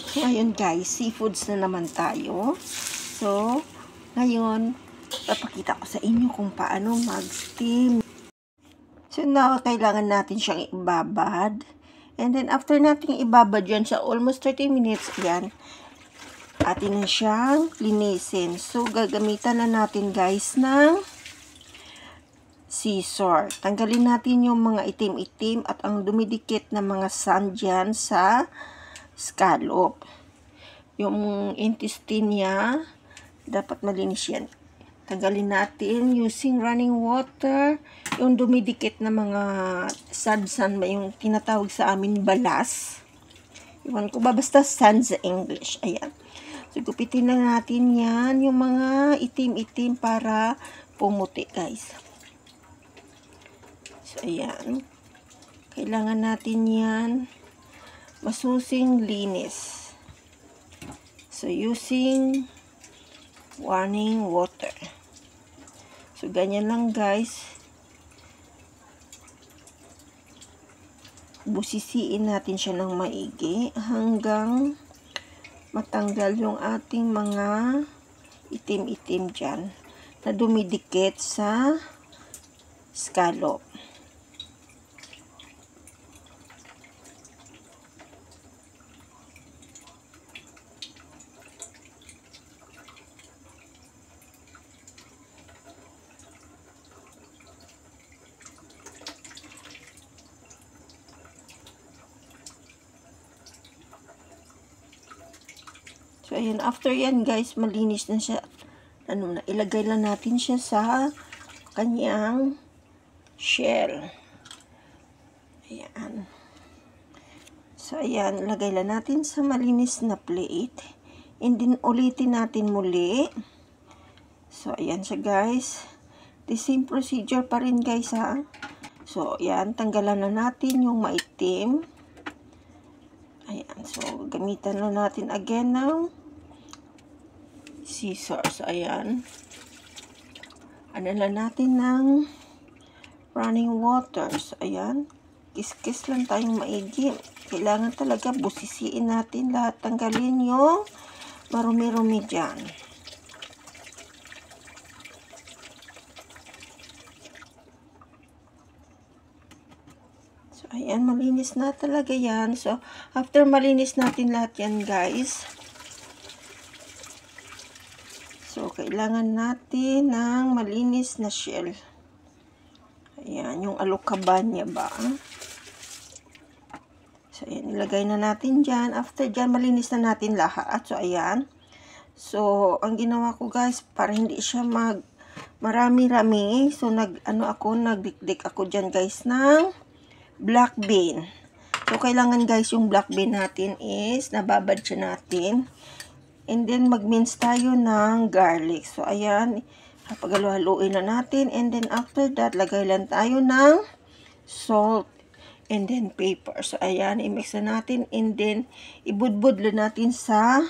So, ayun guys, seafoods na naman tayo. So, ngayon, papakita ko sa inyo kung paano mag-steam. So, now, kailangan natin siyang ibabad. And then, after natin ibabad yan sa almost 30 minutes, yan, atin na siyang linisin. So, gagamitan na natin guys ng scissor. Tanggalin natin yung mga itim-itim at ang dumidikit na mga sand dyan sa scallop. Yung intestine niya, dapat malinis yan. Tanggalin natin using running water. Yung dumidikit na mga sand ba yung tinatawag sa amin balas. Iwan ko ba, basta sand sa English. Ayan. So, gupitin na natin yan. Yung mga itim-itim para pumuti, guys. So, ayan. Kailangan natin yan masusing linis. So, using running water. So, ganyan lang guys. Busisiin natin siya ng maigi hanggang matanggal yung ating mga itim-itim dyan na dumidikit sa scallop. So, ayan. After yan, guys, malinis na siya. Ilagay lang natin siya sa kanyang shell. Ayan. So, ayan. Ilagay lang natin sa malinis na plate. And then, ulitin natin muli. So, ayan siya, guys. The same procedure pa rin, guys, ha. So, ayan. Tanggalan na natin yung maitim. Ayan. So, gamitan na natin again ng scissors. Ayan. Ano lang natin ng running water. So, ayan. Kis-kis lang tayong maigi. Kailangan talaga busisiin natin lahat. Tanggalin yung marumi-rumi dyan. So, ayan. Malinis na talaga yan. So, after malinis natin lahat yan, guys. So, kailangan natin ng malinis na shell. Ayan, yung alukaban niya ba. So, ayan, ilagay na natin dyan. After dyan, malinis na natin lahat. So, ayan. So, ang ginawa ko guys, para hindi siya marami-rami. So, nagdikdik ako dyan guys ng black bean. So, kailangan guys, yung black bean natin is, nababad siya natin. And then, mag-mince tayo ng garlic. So, ayan. Paghaluin na natin. And then, after that, lagay lang tayo ng salt. And then, pepper. So, ayan. I-mix na natin. And then, ibudbud lang natin sa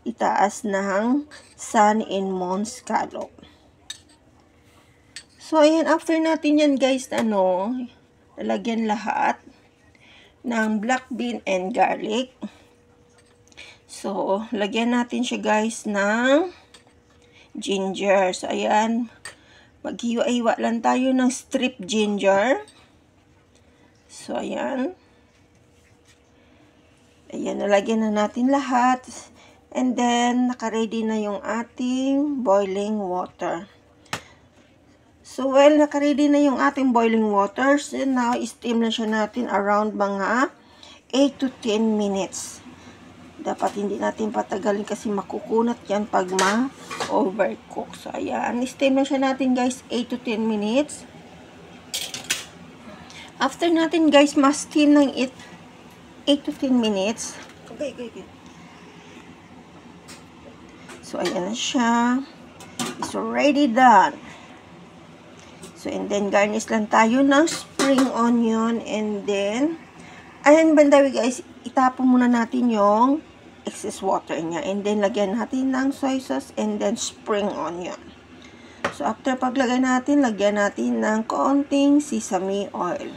itaas ng sun and moon scallop. So, ayan. After natin yan, guys, lalagyan lahat ng black bean and garlic. So, lagyan natin siya guys ng ginger. So, ayan. Maghiwa-hiwa lang tayo ng strip ginger. So, ayan. Ayan, nalagyan na natin lahat. And then, nakaready na yung ating boiling water. So, while nakaready na yung ating boiling water, so now, steam na siya natin around mga 8 to 10 minutes. Dapat hindi natin patagalin kasi makukunat yan pag ma-overcook. So, ayan. Steam na siya natin guys 8 to 10 minutes. After natin guys ma-steam ng 8 to 10 minutes. Okay. So, ayan na siya. It's already done. So, and then garnish lang tayo ng spring onion. And then, ayan bandawi guys, itapon muna natin yung excess water niya. And then, lagyan natin ng soy sauce and then spring onion. So, after paglagay natin, lagyan natin ng konting sesame oil.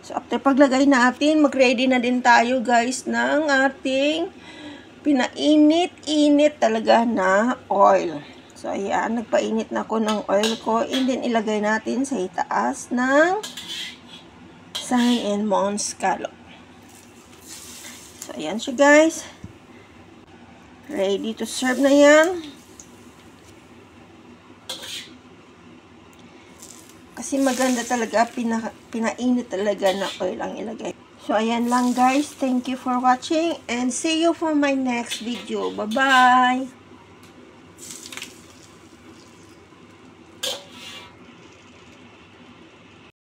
So, after paglagay natin, mag-ready na din tayo guys ng ating pinainit-init talaga na oil. So, ayan, nagpainit na ako ng oil ko. And then, ilagay natin sa itaas ng Sun and Moon scallop. So, ayan siya guys. Ready to serve na yan. Kasi maganda talaga, pinainit talaga na oil ang ilagay. So, ayan lang guys. Thank you for watching and see you for my next video. Bye-bye!